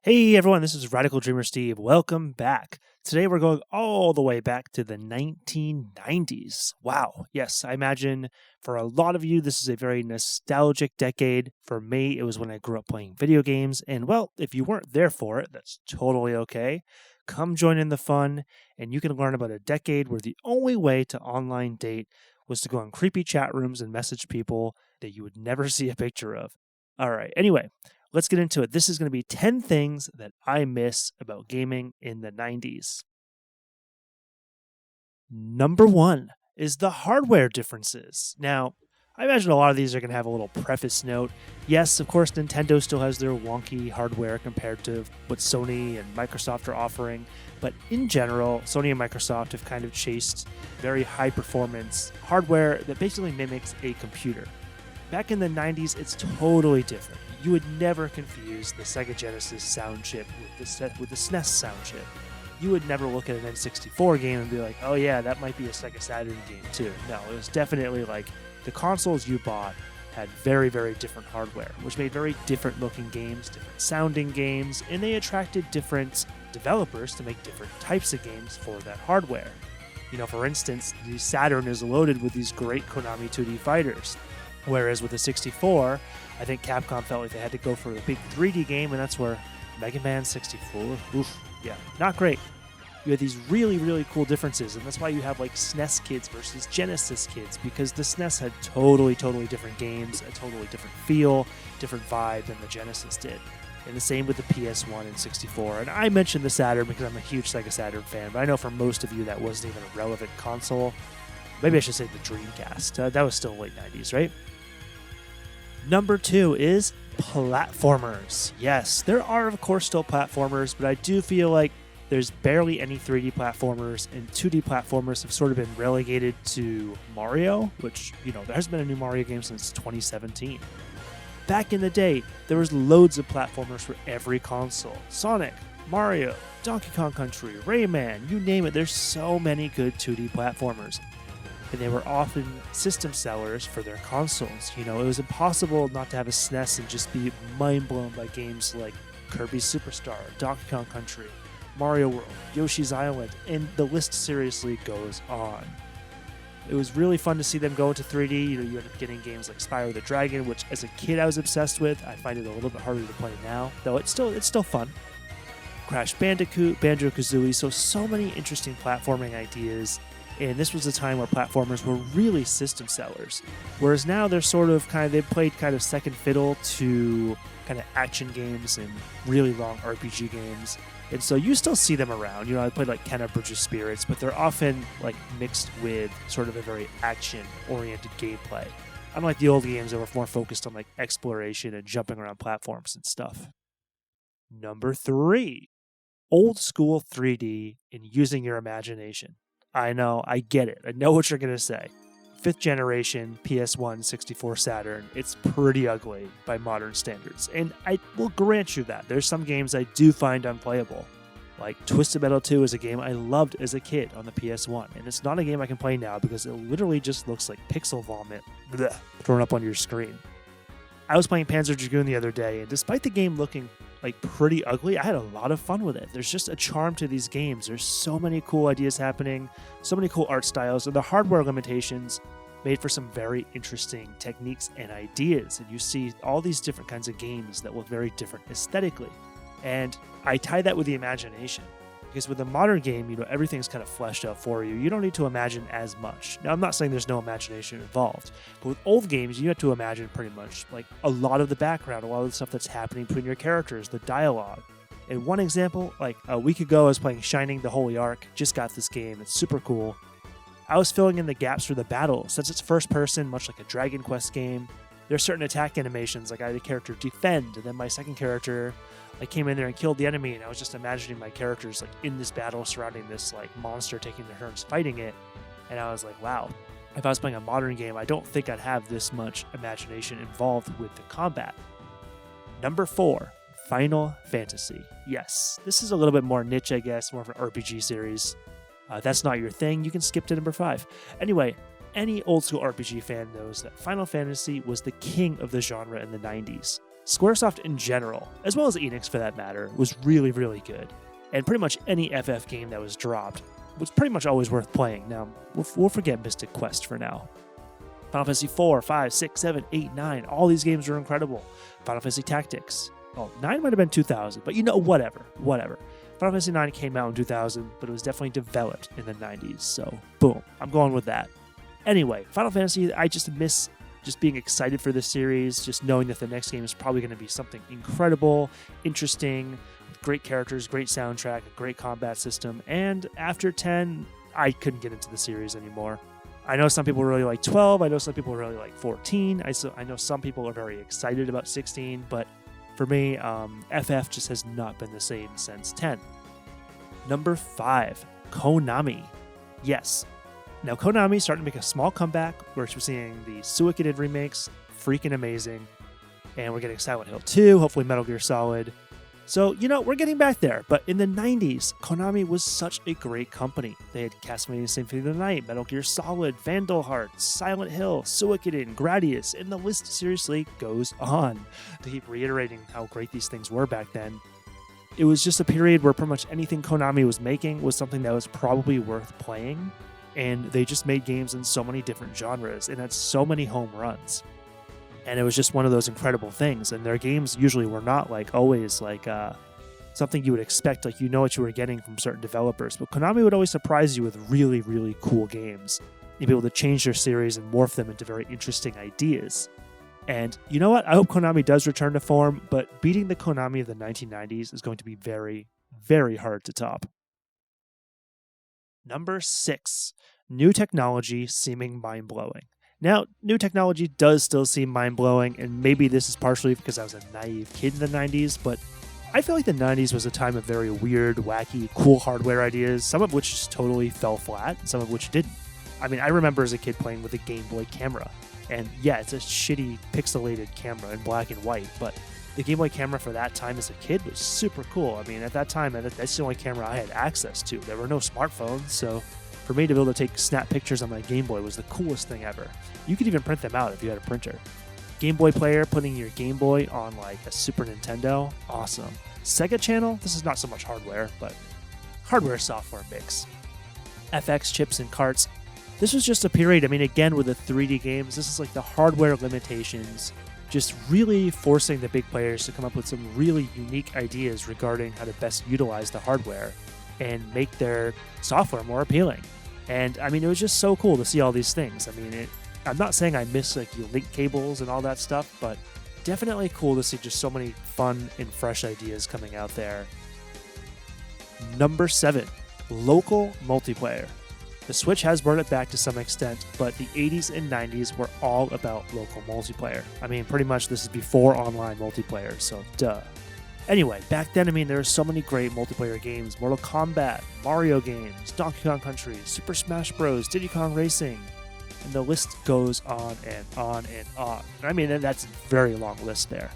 Hey everyone, this is Radical Dreamer Steve. Welcome back. Today we're going all the way back to the 1990s. Wow. Yes, I imagine for a lot of you, this is a very nostalgic decade. For me, it was when I grew up playing video games. And well, if you weren't there for it, that's totally okay. Come join in the fun, and you can learn about a decade where the only way to online date was to go in creepy chat rooms and message people that you would never see a picture of. All right. Anyway, let's get into it. This is going to be 10 things that I miss about gaming in the 90s. Number one is the hardware differences. Now, I imagine a lot of these are going to have a little preface note. Yes, of course, Nintendo still has their wonky hardware compared to what Sony and Microsoft are offering. But in general, Sony and Microsoft have kind of chased very high performance hardware that basically mimics a computer. Back in the 90s, it's totally different. You would never confuse the Sega Genesis sound chip with the SNES sound chip. You would never look at an N64 game and be like, oh yeah, that might be a Sega Saturn game too. No, it was definitely like the consoles you bought had very, very different hardware, which made very different looking games, different sounding games, and they attracted different developers to make different types of games for that hardware. You know, for instance, the Saturn is loaded with these great Konami 2D fighters. Whereas with the 64, I think Capcom felt like they had to go for a big 3D game, and that's where Mega Man 64, not great. You had these really, really cool differences, and that's why you have like SNES kids versus Genesis kids, because the SNES had totally different games, a totally different feel, different vibe than the Genesis did. And the same with the PS1 and 64. And I mentioned the Saturn because I'm a huge Sega Saturn fan, but I know for most of you that wasn't even a relevant console. Maybe I should say the Dreamcast. That was still late 90s, right? Number two is platformers. Yes, there are, of course, still platformers, but I do feel like there's barely any 3D platformers, and 2D platformers have sort of been relegated to Mario, which, you know, there hasn't been a new Mario game since 2017. Back in the day, there was loads of platformers for every console. Sonic, Mario, Donkey Kong Country, Rayman, you name it, there's so many good 2D platformers. And they were often system sellers for their consoles. You know, it was impossible not to have a SNES and just be mind blown by games like Kirby Superstar, Donkey Kong Country, Mario World, Yoshi's Island, and the list seriously goes on. It was really fun to see them go into 3D. You know, you end up getting games like Spyro the Dragon, which as a kid I was obsessed with. I find it a little bit harder to play now, though it's still fun. Crash Bandicoot, Banjo-Kazooie, so many interesting platforming ideas. And this was a time where platformers were really system sellers. Whereas now they're they played kind of second fiddle to kind of action games and really long RPG games. And so you still see them around. You know, I played like Kena Bridge of Spirits, but they're often like mixed with sort of a very action-oriented gameplay. Unlike the old games that were more focused on like exploration and jumping around platforms and stuff. Number three, old school 3D and using your imagination. I know, I get it. I know what you're going to say. 5th generation PS1 64 Saturn, it's pretty ugly by modern standards. And I will grant you that. There's some games I do find unplayable. Like Twisted Metal 2 is a game I loved as a kid on the PS1. And it's not a game I can play now because it literally just looks like pixel vomit thrown up on your screen. I was playing Panzer Dragoon the other day, and despite the game looking like pretty ugly, I had a lot of fun with it. There's just a charm to these games. There's so many cool ideas happening, so many cool art styles, and the hardware limitations made for some very interesting techniques and ideas. And you see all these different kinds of games that look very different aesthetically. And I tie that with the imagination. Because with a modern game, you know, everything's kind of fleshed out for you. You don't need to imagine as much. Now, I'm not saying there's no imagination involved, but with old games, you have to imagine pretty much like a lot of the background, a lot of the stuff that's happening between your characters, the dialogue. And one example, like a week ago, I was playing Shining the Holy Ark. Just got this game. It's super cool. I was filling in the gaps for the battle. Since it's first person, much like a Dragon Quest game, there's certain attack animations, like I had a character defend, and then my second character I came in there and killed the enemy, and I was just imagining my characters like in this battle surrounding this like monster, taking their turns fighting it. And I was like, wow, if I was playing a modern game, I don't think I'd have this much imagination involved with the combat. Number 4, Final Fantasy. Yes, this is a little bit more niche, I guess, more of an RPG series. That's not your thing, you can skip to number 5. Anyway, any old school RPG fan knows that Final Fantasy was the king of the genre in the 90s. Squaresoft in general, as well as Enix for that matter, was really, really good. And pretty much any FF game that was dropped was pretty much always worth playing. Now, we'll forget Mystic Quest for now. Final Fantasy 4, 5, 6, 7, 8, 9, all these games were incredible. Final Fantasy Tactics. Oh, 9 might have been 2000, but whatever. Final Fantasy 9 came out in 2000, but it was definitely developed in the 90s, so boom, I'm going with that. Anyway, Final Fantasy, I just miss just being excited for this series, just knowing that the next game is probably going to be something incredible, interesting, with great characters, great soundtrack, a great combat system, and after 10, I couldn't get into the series anymore. I know some people really like 12, I know some people really like 14, I know some people are very excited about 16, but for me, FF just has not been the same since 10. Number 5, Konami. Yes. Now, Konami starting to make a small comeback. We're seeing the Suikoden remakes, freaking amazing. And we're getting Silent Hill 2, hopefully Metal Gear Solid. So, we're getting back there. But in the 90s, Konami was such a great company. They had Castlevania Symphony of the Night, Metal Gear Solid, Vandal Hearts, Silent Hill, Suikoden, Gradius, and the list seriously goes on. To keep reiterating how great these things were back then. It was just a period where pretty much anything Konami was making was something that was probably worth playing. And they just made games in so many different genres and had so many home runs. And it was just one of those incredible things. And their games usually were not always something you would expect, what you were getting from certain developers. But Konami would always surprise you with really, really cool games. You'd be able to change their series and morph them into very interesting ideas. And you know what? I hope Konami does return to form, but beating the Konami of the 1990s is going to be very, very hard to top. Number 6, new technology seeming mind-blowing. Now, new technology does still seem mind-blowing, and maybe this is partially because I was a naive kid in the 90s, but I feel like the 90s was a time of very weird, wacky, cool hardware ideas, some of which just totally fell flat, some of which didn't. I mean, I remember as a kid playing with a Game Boy camera, and yeah, it's a shitty pixelated camera in black and white, but the Game Boy camera for that time as a kid was super cool. I mean, at that time, that's the only camera I had access to. There were no smartphones, so for me to be able to snap pictures on my Game Boy was the coolest thing ever. You could even print them out if you had a printer. Game Boy player, putting your Game Boy on a Super Nintendo, awesome. Sega Channel, this is not so much hardware, but hardware-software mix. FX chips and carts. This was just a period, again, with the 3D games, this is the hardware limitations, just really forcing the big players to come up with some really unique ideas regarding how to best utilize the hardware and make their software more appealing. And it was just so cool to see all these things. I'm not saying I miss your link cables and all that stuff, but definitely cool to see just so many fun and fresh ideas coming out there. Number 7, local multiplayer. The Switch has brought it back to some extent, but the 80s and 90s were all about local multiplayer. Pretty much this is before online multiplayer, so duh. Anyway, back then, there were so many great multiplayer games. Mortal Kombat, Mario games, Donkey Kong Country, Super Smash Bros., Diddy Kong Racing, and the list goes on and on and on. And that's a very long list there.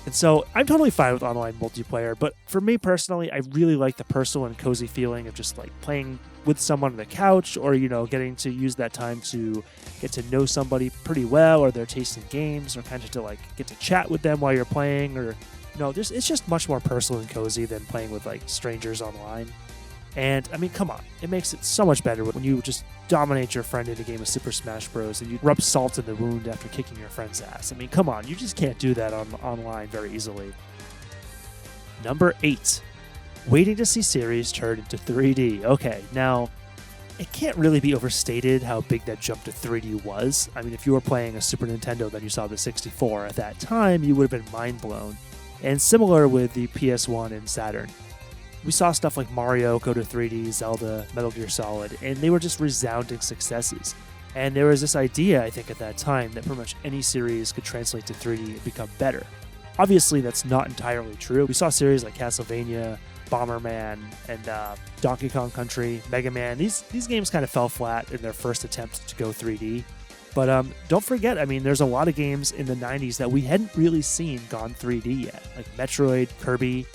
And so I'm totally fine with online multiplayer, but for me personally, I really like the personal and cozy feeling of just playing with someone on the couch, or getting to use that time to get to know somebody pretty well, or their taste in games, or kind of to get to chat with them while you're playing, or it's just much more personal and cozy than playing with strangers online. And come on, it makes it so much better when you just dominate your friend in a game of Super Smash Bros. And you rub salt in the wound after kicking your friend's ass. Come on, you just can't do that online very easily. Number 8, waiting to see series turn into 3D. Okay, now, it can't really be overstated how big that jump to 3D was. If you were playing a Super Nintendo, then you saw the 64. At that time, you would have been mind blown. And similar with the PS1 and Saturn. We saw stuff like Mario go to 3D, Zelda, Metal Gear Solid, and they were just resounding successes. And there was this idea, I think, at that time that pretty much any series could translate to 3D and become better. Obviously, that's not entirely true. We saw series like Castlevania, Bomberman, and Donkey Kong Country, Mega Man. These games kind of fell flat in their first attempt to go 3D. But don't forget, there's a lot of games in the 90s that we hadn't really seen gone 3D yet, like Metroid, Kirby,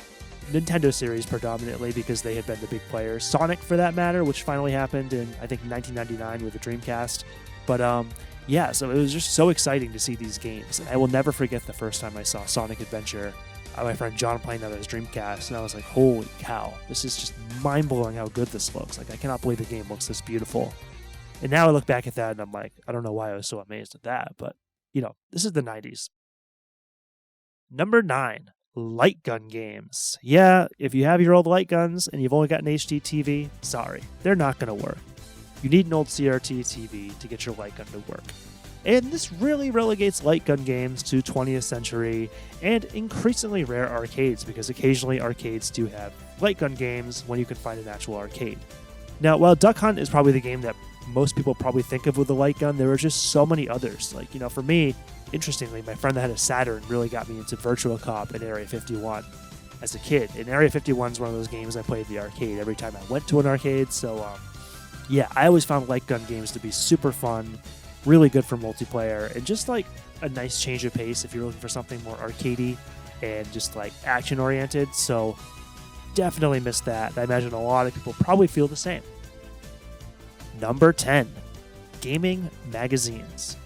Nintendo series predominantly because they had been the big players. Sonic, for that matter, which finally happened in, I think, 1999 with the Dreamcast. But yeah, so it was just so exciting to see these games. And I will never forget the first time I saw Sonic Adventure. My friend John playing that on his Dreamcast, and I was like, holy cow, this is just mind-blowing how good this looks. Like, I cannot believe the game looks this beautiful. And now I look back at that and I'm like, I don't know why I was so amazed at that, but, this is the 90s. Number 9, light gun games. Yeah, if you have your old light guns and you've only got an HD TV, sorry, they're not going to work. You need an old CRT TV to get your light gun to work. And this really relegates light gun games to 20th century and increasingly rare arcades, because occasionally arcades do have light gun games when you can find an actual arcade. Now, while Duck Hunt is probably the game that most people probably think of with a light gun, there are just so many others. Like, for me, interestingly, my friend that had a Saturn really got me into Virtua Cop and Area 51 as a kid. And Area 51 is one of those games I played in the arcade every time I went to an arcade. So, yeah, I always found light gun games to be super fun, really good for multiplayer, and just like a nice change of pace if you're looking for something more arcadey and just like action oriented. So definitely missed that. I imagine a lot of people probably feel the same. Number 10, gaming magazines.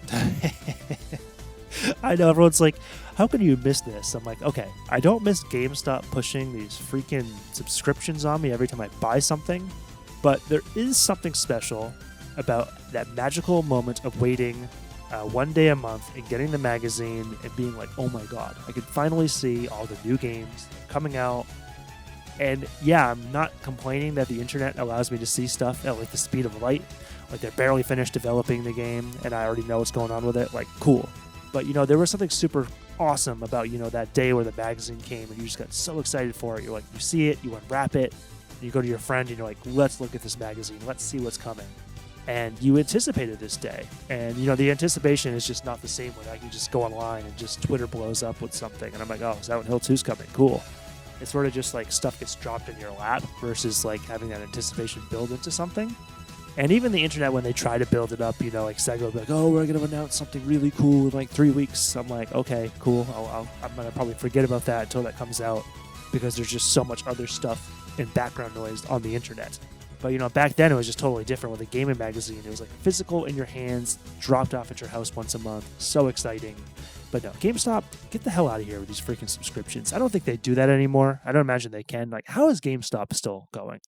I know everyone's like, how can you miss this? I'm like, okay, I don't miss GameStop pushing these freaking subscriptions on me every time I buy something, but there is something special about that magical moment of waiting one day a month and getting the magazine and being like, oh my god, I can finally see all the new games coming out. And yeah, I'm not complaining that the internet allows me to see stuff at like the speed of light. Like, they're barely finished developing the game and I already know what's going on with it. Like, cool. But there was something super awesome about that day where the magazine came and you just got so excited for it. You're like, you see it, you unwrap it, and you go to your friend and you're like, let's look at this magazine, let's see what's coming. And you anticipated this day. And, the anticipation is just not the same when I can just go online and just Twitter blows up with something. And I'm like, oh, is that when Hill 2's coming? Cool. It's sort of just like stuff gets dropped in your lap versus like having that anticipation build into something. And even the internet, when they try to build it up, like Sega will be like, oh, we're going to announce something really cool in like 3 weeks. I'm like, okay, cool. I'm going to probably forget about that until that comes out, because there's just so much other stuff and background noise on the internet. But, back then it was just totally different with a gaming magazine. It was like physical in your hands, dropped off at your house once a month. So exciting. But no, GameStop, get the hell out of here with these freaking subscriptions. I don't think they do that anymore. I don't imagine they can. Like, how is GameStop still going?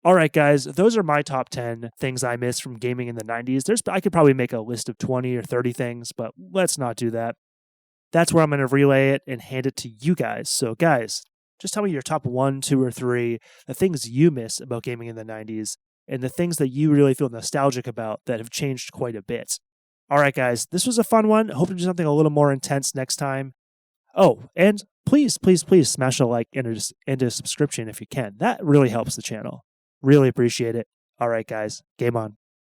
All right, guys, those are my top 10 things I missed from gaming in the 90s. I could probably make a list of 20 or 30 things, but let's not do that. That's where I'm going to relay it and hand it to you guys. So, guys, just tell me your top 1, 2, or 3, the things you miss about gaming in the 90s, and the things that you really feel nostalgic about that have changed quite a bit. All right, guys, this was a fun one. Hope to do something a little more intense next time. Oh, and please, please, please smash a like and a subscription if you can. That really helps the channel. Really appreciate it. All right, guys, game on.